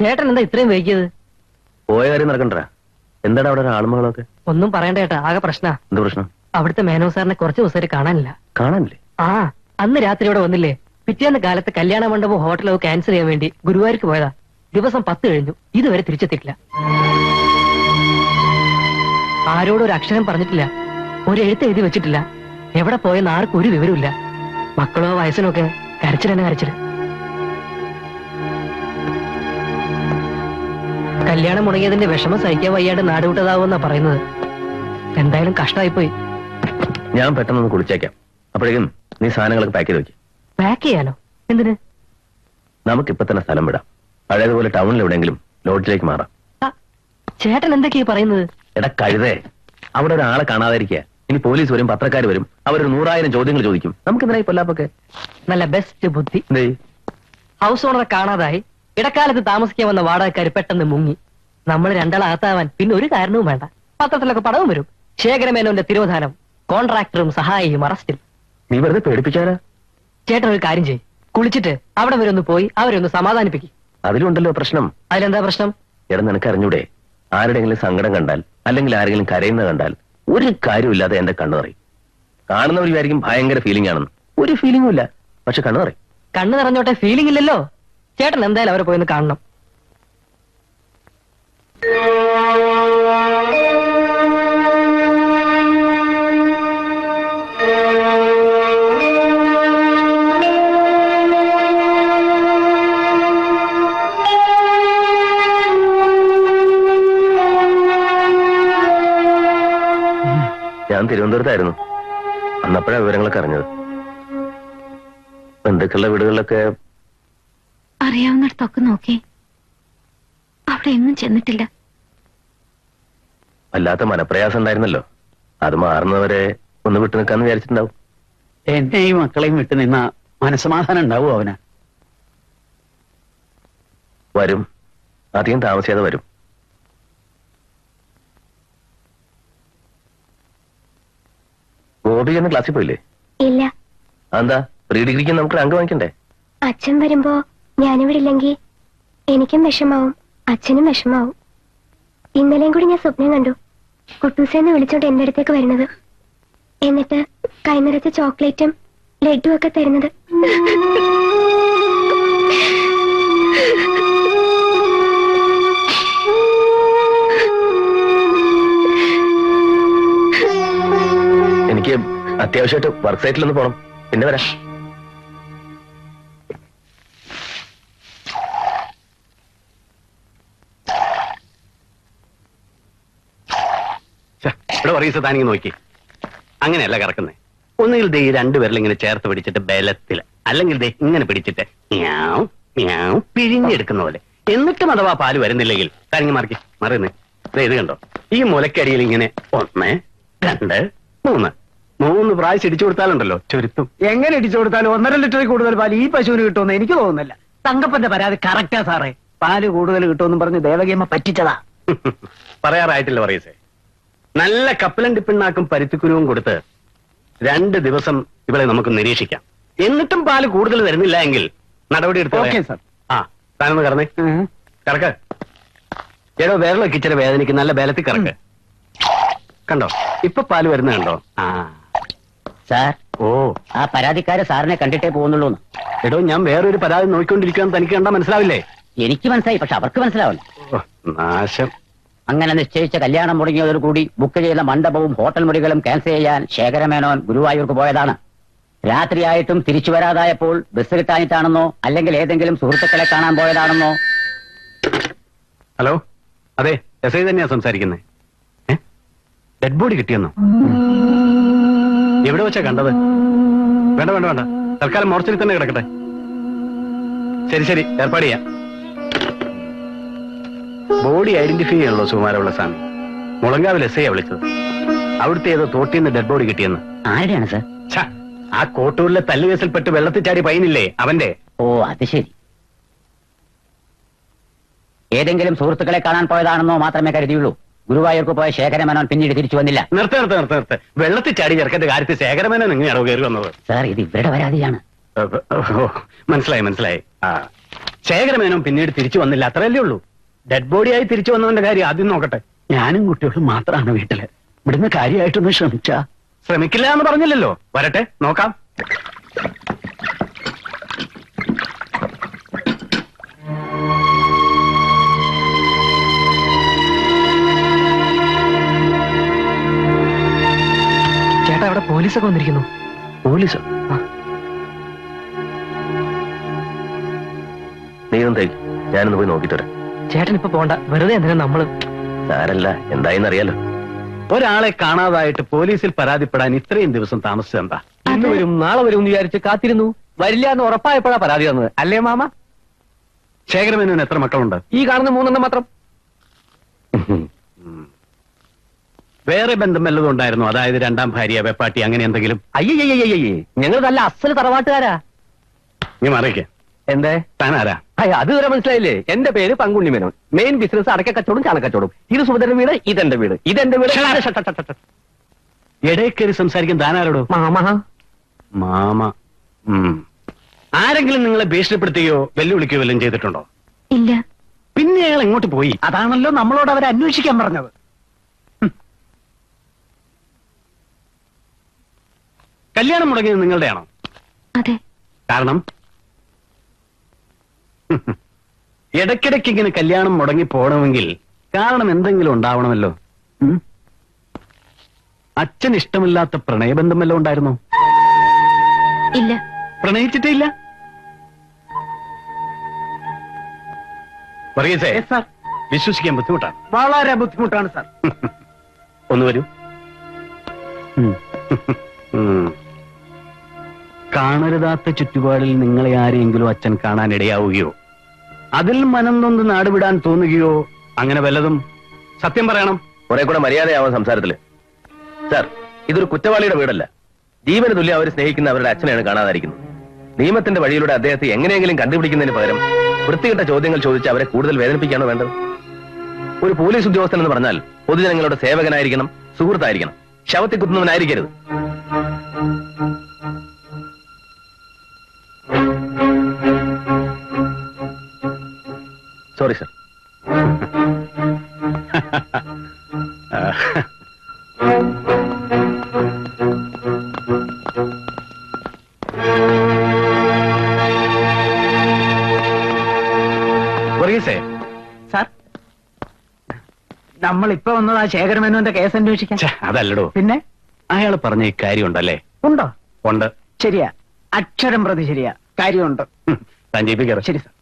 ചേട്ടൻ എന്താ ഇത്രയും വൈകിയത്? പോയ കാര്യം നടക്കണ്ട. എന്താണ് അവിടെ ആളുമകളൊക്കെ? ഒന്നും പറയണ്ട ചേട്ടാ, ആകെ പ്രശ്ന. എന്ത് പ്രശ്നം? അവിടുത്തെ മേനോ സാറിനെ കുറച്ച് ദിവസമായിട്ട് കാണാനില്ല. കാണാനില്ലേ? ആ, അന്ന് രാത്രി ഇവിടെ വന്നില്ലേ? പിറ്റേന്ന് കാലത്ത് കല്യാണ മണ്ഡപവും ഹോട്ടലോ ക്യാൻസൽ ചെയ്യാൻ വേണ്ടി ഗുരുവായൂർക്ക് പോയതാ. ദിവസം 10 കഴിഞ്ഞു, ഇതുവരെ തിരിച്ചെത്തിയിട്ടില്ല. ആരോടും ഒരു അക്ഷരം പറഞ്ഞിട്ടില്ല, ഒരു എഴുത്ത് എഴുതി വെച്ചിട്ടില്ല. എവിടെ പോയെന്ന് ആർക്കും ഒരു വിവരമില്ല. മക്കളോ വയസ്സിനോ ഒക്കെ കരച്ചിൽ തന്നെ കരച്ചിൽ. കല്യാണം മുടങ്ങിയതിന്റെ വിഷമം സഹിക്കാൻ വയ്യാണ്ട് നാടുവിട്ടതാവുമെന്നാ പറയുന്നത്. എന്തായാലും കഷ്ടമായിപ്പോയി. ഞാൻ പെട്ടെന്ന് കുളിച്ചേക്കാം. അപ്പോഴേക്കും നീ സാധനങ്ങളൊക്കെ പാക്ക് ചെയ്ത് വെക്കും. പാക്ക് ചെയ്യാനോ? എന്തിന്? നമുക്കിപ്പൊ തന്നെ സ്ഥലം വിടാം. പഴയതുപോലെ ടൗണിൽ എവിടെയെങ്കിലും ലോഡ്ജിലേക്ക് മാറാം. ചേട്ടൻ എന്തൊക്കെയാ പറയുന്നത്? എടാ കഴുതേ, അവിടെ ഒരാളെ കാണാതിരിക്കുക. ഇനി പോലീസ് വരും, പത്രക്കാർ വരും, അവരൊരു 100,000 ചോദ്യങ്ങൾ ചോദിക്കും. നമുക്ക് എന്തിനായി പൊല്ലാപ്പൊക്കെ? നല്ല ബെസ്റ്റ് ബുദ്ധി. ഹൗസ് ഓണറെ കാണാതായി. ഇടക്കാലത്ത് താമസിക്കാൻ വന്ന വാടകക്കാര് പെട്ടെന്ന് മുങ്ങി. നമ്മൾ രണ്ടാളകത്താവാൻ പിന്നെ ഒരു കാരണവും വേണ്ട. പത്രത്തിലൊക്കെ പടവും വരും. ശേഖരമേനോന്റെ തിരോധാനം, കോൺട്രാക്ടറും സഹായിയും അറസ്റ്റിൽ. നീ വെറുതെ പേടിപ്പിക്കാനാ? ചേട്ടൻ ഒരു കാര്യം ചെയ്യും, കുളിച്ചിട്ട് അവിടെ വരെ ഒന്ന് പോയി അവരെ ഒന്ന് സമാധാനിപ്പിക്കും. അതിലുണ്ടല്ലോ പ്രശ്നം. അതിലെന്താ പ്രശ്നം? എടാ നിനക്ക് അറിഞ്ഞൂടെ, ആരുടെയെങ്കിലും സങ്കടം കണ്ടാൽ അല്ലെങ്കിൽ ആരെങ്കിലും കരയുന്ന കണ്ടാൽ ഒരു കാര്യമില്ലാതെ എന്റെ കണ്ണു നിറയും. കാണുന്നവർ വിചാരിക്കും ഭയങ്കര ഫീലിംഗ് ആണെന്ന്. ഒരു ഫീലിംഗും ഇല്ല, പക്ഷെ കണ്ണു നിറയും. കണ്ണു നിറഞ്ഞോട്ടെ, ഫീലിംഗ് ഇല്ലല്ലോ. ചേട്ടൻ എന്തായാലും അവരെ പോയി കാണണം. ഞാൻ തിരുവനന്തപുരത്തായിരുന്നു. അന്നപ്പോഴാണ് വിവരങ്ങളൊക്കെ അറിഞ്ഞത്. ബന്ധുക്കളുടെ വീടുകളിലൊക്കെ അറിയാവുന്നിടത്തൊക്കെ നോക്കി, അവിടെ എങ്ങും ചെന്നിട്ടില്ല. വല്ലാത്ത മനപ്രയാസം ഉണ്ടായിരുന്നല്ലോ. അത് മാറുന്നവരെ ഒന്ന് വിട്ടു നിൽക്കാന്ന് വിചാരിച്ചിട്ടുണ്ടാവും. എന്നെയും മക്കളെയും വിട്ടു നിന്ന മനസ്സമാധാനം ഉണ്ടാവും അവന്. വരും, അധികം താമസിയാതെ വരും. ഗോപി എന്ന് ക്ലാസ്സിൽ പോയില്ലേ? ഇല്ല. എന്താ, പ്രീ ഡിഗ്രിക്ക് നമുക്ക് റാങ്ക് വാങ്ങിക്കണ്ടേ? അച്ഛൻ വരുമ്പോ ഞാനിവിടെ ഇല്ലെങ്കിൽ എനിക്കും വിഷമാവും, അച്ഛനും വിഷമാവും. ഇന്നലെയും കൂടി ഞാൻ സ്വപ്നം കണ്ടു, കുട്ടൂസേന്ന് വിളിച്ചോണ്ട് എന്റെ അടുത്തേക്ക് വരുന്നത്. എന്നിട്ട് കൈനിറച്ച ചോക്ലേറ്റും ലഡുവും ഒക്കെ തരുന്നത്. എനിക്ക് അത്യാവശ്യമായിട്ട് വർക്ക് സൈറ്റിലൊന്ന് പോണം, പിന്നെ വരാം. ഇവിടെ പറയും താനിങ്ങ് നോക്കി. അങ്ങനെയല്ല കറക്കുന്നേ. ഒന്നുകിൽ ദേ 2 വിരൽ ഇങ്ങനെ ചേർത്ത് പിടിച്ചിട്ട് ബലത്തിൽ, അല്ലെങ്കിൽ ദേ ഇങ്ങനെ പിടിച്ചിട്ട് മ്യാവ് മ്യാവ് പിഴിഞ്ഞെടുക്കുന്ന പോലെ. എന്നിട്ടും അഥവാ പാല് വരുന്നില്ലെങ്കിൽ താനിങ്ങ് മാറിക്ക് മറിയുന്നേ. ഇത് കണ്ടോ, ഈ മുലക്കടിയിൽ ഇങ്ങനെ 1, 2, 3 പ്രാവശ്യം ഇടിച്ചു കൊടുത്താലുണ്ടല്ലോ ചുരുത്തും. എങ്ങനെ ഇടിച്ചു കൊടുത്താലും 1.5 ലിറ്ററിൽ കൂടുതൽ പാല് ഈ പശുവിന് കിട്ടുമെന്ന് എനിക്ക് തോന്നുന്നില്ല. തങ്കപ്പന്റെ പരാതി കറക്റ്റാ സാറേ. പാല് കൂടുതൽ കിട്ടുമെന്നും പറഞ്ഞ് ദേവകിയമ്മ പറ്റിച്ചതാ. പറയാറായിട്ടില്ല പറയസേ. നല്ല കപ്പലണ്ടി പിണ്ണാക്കും പരുത്തിക്കുരുവും കൊടുത്ത് 2 ദിവസം ഇവളെ നമുക്ക് നിരീക്ഷിക്കാം. എന്നിട്ടും പാല് കൂടുതൽ തരുന്നില്ല എങ്കിൽ നടപടി എടുത്തു. ആ, താനൊന്ന് കറന്നേ. കറക്ക്. ഏടോ വിരലൊക്കെ ഇച്ചിരി വേദനയ്ക്ക് നല്ല ബലത്തിൽ കറക്ക്. കണ്ടോ, ഇപ്പൊ പാല് വരുന്ന കണ്ടോ? ആ സാർ, ഓ, ആ പരാതിക്കാരെ സാറിനെ കണ്ടിട്ടേ പോകുന്നുള്ളൂ. എടോ, ഞാൻ വേറൊരു പരാതി നോക്കിക്കൊണ്ടിരിക്കുകയെന്ന് തനിക്ക് കണ്ടാ മനസ്സിലാവില്ലേ? എനിക്ക് മനസ്സിലായി, പക്ഷെ അവർക്ക് മനസ്സിലാവില്ല. നാശം. അങ്ങനെ നിശ്ചയിച്ച കല്യാണം മുടങ്ങിയതോടുകൂടി ബുക്ക് ചെയ്ത മണ്ഡപവും ഹോട്ടൽ മുറികളും ക്യാൻസൽ ചെയ്യാൻ ശേഖരമേനോൻ ഗുരുവായൂർക്ക് പോയതാണ്. രാത്രിയായിട്ടും തിരിച്ചു വരാതായപ്പോൾ ബസ് കിട്ടാനിട്ടാണെന്നോ അല്ലെങ്കിൽ ഏതെങ്കിലും സുഹൃത്തുക്കളെ കാണാൻ പോയതാണെന്നോ. ഹലോ, അതെ, എസ് ഐ തന്നെയാ സംസാരിക്കുന്നത്. ഡെഡ് ബോഡി കിട്ടിയെന്നോ? എവിടെ വെച്ചാ കണ്ടത്? വേണ്ട വേണ്ട വേണ്ട, തൽക്കാലം മോർച്ചറിൽ തന്നെ കിടക്കട്ടെ. ശരി ശരി, ഏർപ്പാട് ചെയ്യാം. ബോഡി ഐഡന്റിഫൈ ചെയ്യാനുള്ള സുമാരമുള്ള സ്വാമി. മുളങ്കാവിൽ എസ് ഐ വിളിച്ചത്. അവിടുത്തെ ഏതോ തോട്ടിന്ന് ഡെഡ് ബോഡി കിട്ടിയെന്ന്. ആരുടെയാണ് സാർ? ആ കോട്ടൂരിലെ തല്ലുകേസിൽപ്പെട്ട് വെള്ളത്തിൽ ചാടി പയ്യനില്ലേ അവന്റെ. ഓ അത് ശരി. ഏതെങ്കിലും സുഹൃത്തുക്കളെ കാണാൻ പോയതാണെന്നോ മാത്രമേ കരുതിയുള്ളൂ. ഗുരുവായൂർക്ക് പോയ ശേഖരമേനോൻ പിന്നീട് തിരിച്ചു വന്നില്ല. നിർത്ത്. വെള്ളത്തിൽ ചാടി ചെറുക്കന്റെ കാര്യത്തിൽ ശേഖരമേനോൻ എങ്ങനെയാണോ കയറി വന്നത്? സാർ ഇത് ഇവരുടെ പരാതിയാണ്. ഓ, മനസ്സിലായി. ആ ശേഖരമേനോൻ പിന്നീട് തിരിച്ചു വന്നില്ല, അത്രയല്ലേ ഉള്ളൂ. ഡെഡ് ബോഡിയായി തിരിച്ചു വന്നവന്റെ കാര്യം ആദ്യം നോക്കട്ടെ. ഞാനും കുട്ടികളും മാത്രമാണ് വീട്ടില്. ഇവിടുന്ന് കാര്യമായിട്ടൊന്ന് ശ്രമിക്കില്ല എന്ന് പറഞ്ഞില്ലല്ലോ. വരട്ടെ, നോക്കാം. ചേട്ടാ അവിടെ പോലീസൊക്കെ വന്നിരിക്കുന്നു. പോലീസോ? നീ ഒന്ന് ഞാനൊന്ന് പോയി നോക്കിട്ട് വരാം. ചേട്ടൻ ഇപ്പൊ പോണ്ട, വെറുതെ എന്തിനാ നമ്മള്. സാരല്ല, എന്തായെന്നറിയാലോ. ഒരാളെ കാണാതായിട്ട് പോലീസിൽ പരാതിപ്പെടാൻ ഇത്രയും ദിവസം താമസിച്ചെന്താ? ഇന്ന് വരും നാളെ വരും എന്ന് വിചാരിച്ച് കാത്തിരുന്നു. വരില്ല എന്ന് ഉറപ്പായപ്പോഴാ പരാതി തന്നത്, അല്ലേ മാമ? ശേഖരമേനോന് എത്ര മക്കളുണ്ട്? ഈ കാണുന്ന 3 മാത്രം. വേറെ ബന്ധം വല്ലതും ഉണ്ടായിരുന്നു? അതായത് രണ്ടാം ഭാര്യ, വെപ്പാട്ടി, അങ്ങനെ എന്തെങ്കിലും? അയ്യയ്യയ്യേ, ഞങ്ങൾ നല്ല അസല് തറവാട്ടുകാരാ. നീ മറിയിക്കേ. എന്തേ? താനാരാ? അത് വരെ മനസ്സിലായില്ലേ? എന്റെ പേര് പങ്കുണ്ണി മേനോൻ. മെയിൻ ബിസിനസ് അടക്ക കച്ചവടം, ചാണകച്ചവടം. ഇത് സുഭദ്രന്റെ വീട്, ഇതെന്റെ വീട്, ഇതെന്റെ വീട്. ഇടയ്ക്കേറി സംസാരിക്കാൻ താനാരോടോ? മാമ. ആരെങ്കിലും നിങ്ങളെ ഭീഷണിപ്പെടുത്തുകയോ വെല്ലുവിളിക്കുകയോ വല്ലതും ചെയ്തിട്ടുണ്ടോ? ഇല്ല. പിന്നെ അയാൾ എങ്ങോട്ട് പോയി? അതാണല്ലോ നമ്മളോട് അവരെ അന്വേഷിക്കാൻ പറഞ്ഞത്. കല്യാണം മുടങ്ങിയത് നിങ്ങളുടെയാണോ? അതെ. കാരണം ഇടയ്ക്കിടയ്ക്ക് ഇങ്ങനെ കല്യാണം മുടങ്ങി പോകണമെങ്കിൽ കാരണം എന്തെങ്കിലും ഉണ്ടാവണമല്ലോ. അച്ഛൻ ഇഷ്ടമില്ലാത്ത പ്രണയബന്ധം വല്ലതും ഉണ്ടായിരുന്നോ? ഇല്ല. പ്രണയിച്ചിട്ടേ ഇല്ല? പറയസേ സാർ, വിശ്വസിക്കാൻ ബുദ്ധിമുട്ടാണ്. വളരെ ബുദ്ധിമുട്ടാണ് സാർ. ഒന്ന് വരൂ. കാണരുതാത്ത ചുറ്റുപാടിൽ നിങ്ങളെ ആരെയെങ്കിലും അച്ഛൻ കാണാൻ ഇടയാവുകയോ അതിൽ മനം നൊന്ന് നാടുവിടാൻ തോന്നുകയോ അങ്ങനെ വല്ലതും? സത്യം പറയണം. കുറെ കൂടെ മര്യാദയാവാൻ സംസാരത്തില്. സാർ, ഇതൊരു കുറ്റവാളിയുടെ വീടല്ല. ജീവന് തുല്യം അവർ സ്നേഹിക്കുന്ന അവരുടെ അച്ഛനെയാണ് കാണാതായിരിക്കുന്നത്. നിയമത്തിന്റെ വഴിയിലൂടെ അദ്ദേഹത്തെ എങ്ങനെയെങ്കിലും കണ്ടുപിടിക്കുന്നതിന് പകരം വൃത്തികെട്ട ചോദ്യങ്ങൾ ചോദിച്ച് അവരെ കൂടുതൽ വേദനിപ്പിക്കുകയാണോ വേണ്ടത്? ഒരു പോലീസ് ഉദ്യോഗസ്ഥൻ എന്ന് പറഞ്ഞാൽ പൊതുജനങ്ങളുടെ സേവകനായിരിക്കണം, സുഹൃത്തായിരിക്കണം, ശവത്തെ കുത്തുന്നവനായിരിക്കരുത്. Sorry sir. സാർ, നമ്മളിപ്പോ വന്നത് ആ ശേഖരമേനോന്റെ കേസ് അന്വേഷിക്കാൻ. അതല്ലടോ. പിന്നെ അയാൾ പറഞ്ഞ ഈ കാര്യം ഉണ്ടല്ലേ? ഉണ്ടോ? ഉണ്ട്. ശരിയാ, അക്ഷരം പ്രതി ശരിയാ, കാര്യമുണ്ട്. താൻ ജയിപ്പിക്കാറ്. ശരി സാർ.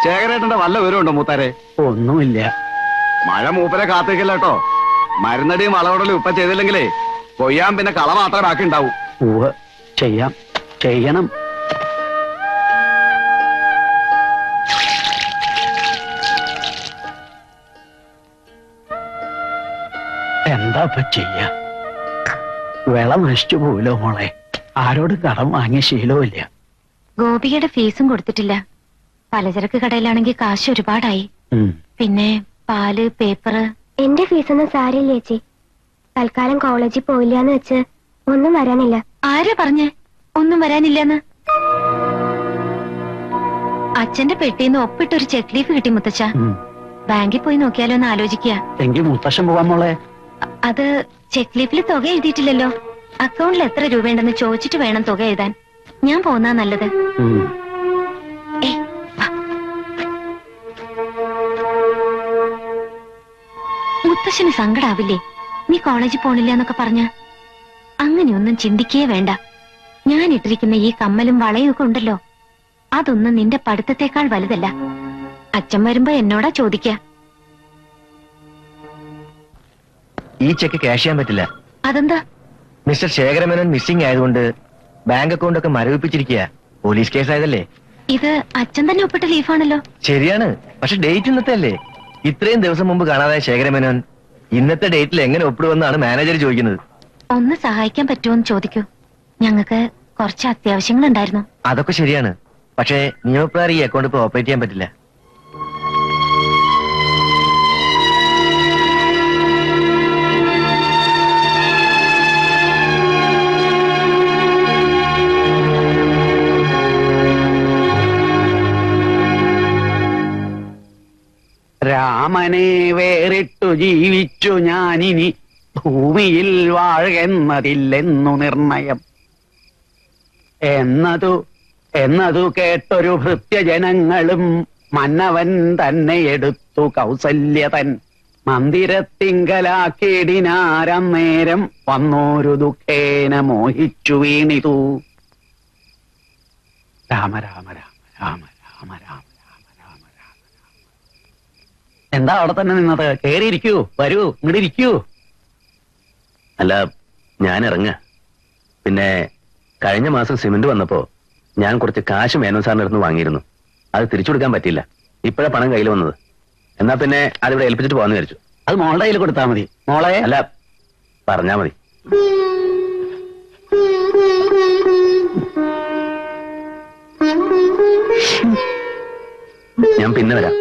ശേഖരേട്ടന്റെ വല്ല വിവരമുണ്ടോ മൂത്താരെ? ഒന്നുമില്ല. മഴ മൂപ്പരെ കാത്തേക്കില്ല കേട്ടോ. മരുന്നടിയും വളവിടലും ഇപ്പൊ ചെയ്തില്ലെങ്കിലേ കൊയ്യാൻ പിന്നെ കള മാത്രമേ ബാക്കി ഉണ്ടാവൂ. ചെയ്യണം. എന്താ ചെയ്യാ? വിള നശിച്ചു പോവില്ലോ മോളെ. ആരോട് കടം വാങ്ങിയ ശീലവുമില്ല. ഗോപികയുടെ ഫീസും കൊടുത്തിട്ടില്ല. പലചരക്ക് കടയിലാണെങ്കിൽ കാശ് ഒരുപാടായി. പിന്നെ പാല്, പേപ്പർ. എന്റെ ഫീസൊന്നും സാരില്ല ചേച്ചി. തൽക്കാലം കോളേജിൽ പോയില്ലാന്ന് വെച്ച് ഒന്നും വരാനില്ല. ആരാ പറഞ്ഞേ ഒന്നും വരാനില്ലെന്ന്? അച്ഛന്റെ പെട്ടിന്ന് ഒപ്പിട്ടൊരു ചെക്ക് ലീഫ് കിട്ടി മുത്തച്ഛ. ബാങ്കിൽ പോയി നോക്കിയാലോ എന്ന് ആലോചിക്കുക. എങ്കിൽ മുത്തശ്ശൻ പോവാൻ മോളെ. അത് ചെക്ക് ലീഫിൽ തുക എഴുതിയിട്ടില്ലല്ലോ. അക്കൗണ്ടിൽ എത്ര രൂപയുണ്ടെന്ന് ചോദിച്ചിട്ട് വേണം തുക എഴുതാൻ. ഞാൻ പോന്നാ നല്ലത്. മുത്തശ്ശന് സങ്കടാവില്ലേ നീ കോളേജിൽ പോണില്ല എന്നൊക്കെ പറഞ്ഞ? അങ്ങനെയൊന്നും ചിന്തിക്കേ വേണ്ട. ഞാൻ ഇട്ടിരിക്കുന്ന ഈ കമ്മലും വളയും ഒക്കെ ഉണ്ടല്ലോ, അതൊന്നും നിന്റെ പഠിത്തത്തെക്കാൾ വലുതല്ല. അച്ഛൻ വരുമ്പോ എന്നോടാ ചോദിക്ക. ഈ ചെക്ക് ക്യാഷ് ചെയ്യാൻ പറ്റില്ല. അതെന്താ? മിസ്റ്റർ ശേഖരമേനോൻ മിസ്സിംഗ് ആയതുകൊണ്ട് ബാങ്ക് അക്കൗണ്ട് ഒക്കെ മരവിപ്പിച്ചിരിക്കുക. Police case ആയതല്ലേ. ഇത് അച്ഛൻ തന്നെ ഒപ്പിട്ട ലീഫാണല്ലോ. ശരിയാണ്, പക്ഷെ ഡേറ്റ് ഇന്നത്തെ അല്ലേ. ഇത്രയും ദിവസം മുമ്പ് കാണാതായ ശേഖരമേനോൻ ഇന്നത്തെ ഡേറ്റിൽ എങ്ങനെ ഒപ്പിടുമെന്നാണ് മാനേജർ ചോദിക്കുന്നത്. ഒന്ന് സഹായിക്കാൻ പറ്റുമോന്ന് ചോദിക്കൂ. ഞങ്ങൾക്ക് കുറച്ച് അത്യാവശ്യങ്ങളുണ്ടായിരുന്നു. അതൊക്കെ ശരിയാണ്, പക്ഷേ നിയമപ്രകാരം ഈ അക്കൗണ്ട് ഇപ്പൊ ഓപ്പറേറ്റ് ചെയ്യാൻ പറ്റില്ല. രാമനെ വേറിട്ടു ജീവിച്ചു ഞാനിനി ഭൂമിയിൽ വാഴുകയെന്നതില്ലെന്നു നിർണയം എന്നതു കേട്ടൊരു ഭൃത്യജനങ്ങളും മന്നവൻ തന്നെ എടുത്തു കൗസല്യതൻ മന്ദിരത്തിങ്കലാക്കിടിനാരം നേരം വന്നോരു ദുഃഖേന മോഹിച്ചു വീണിതു. രാമ രാമ രാമ രാമ രാമ രാമ രാമ രാമ രാമ. എന്താ അവിടെ തന്നെ നിന്നത്? കേറിയിരിക്കൂ, വരൂ, ഇങ്ങോട്ട് ഇരിക്കൂ. അല്ല, ഞാൻ ഇറങ്ങ. പിന്നെ കഴിഞ്ഞ മാസം സിമന്റ് വന്നപ്പോ ഞാൻ കുറച്ച് കാശ് മേനോൻ സാറിന്റെ അടുത്ത് വാങ്ങിയിരുന്നു. അത് തിരിച്ചു കൊടുക്കാൻ പറ്റില്ല. ഇപ്പോഴാ പണം കയ്യിൽ വന്നത്. എന്നാ പിന്നെ അതിവിടെ ഏൽപ്പിച്ചിട്ട് പോകാന്ന് വിചാരിച്ചു. അത് മോളുടെ കയ്യിൽ കൊടുത്താ മതി. മോളെ അല്ല, പറഞ്ഞാ മതി. ഞാൻ പിന്നെ വരാം.